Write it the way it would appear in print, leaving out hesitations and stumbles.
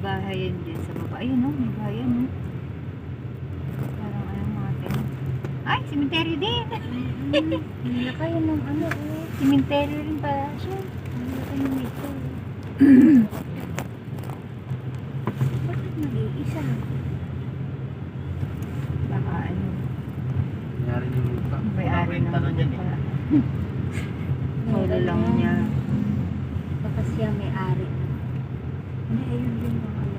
bahayan dyan sa baba. Ayun o, may bahayan o. Parang ano mga tent. Ay, cemetery din. Hindi kayo ng ano eh. Cemetery rin pala siya. Hindi kayo nito. Bakit nag-iisa? Baka ano, Nangyari yung lupa. may-ari ng na dyan eh. lupa. Solo lang niya. Baka siya may-ari. Hindi, ayun din ang ano.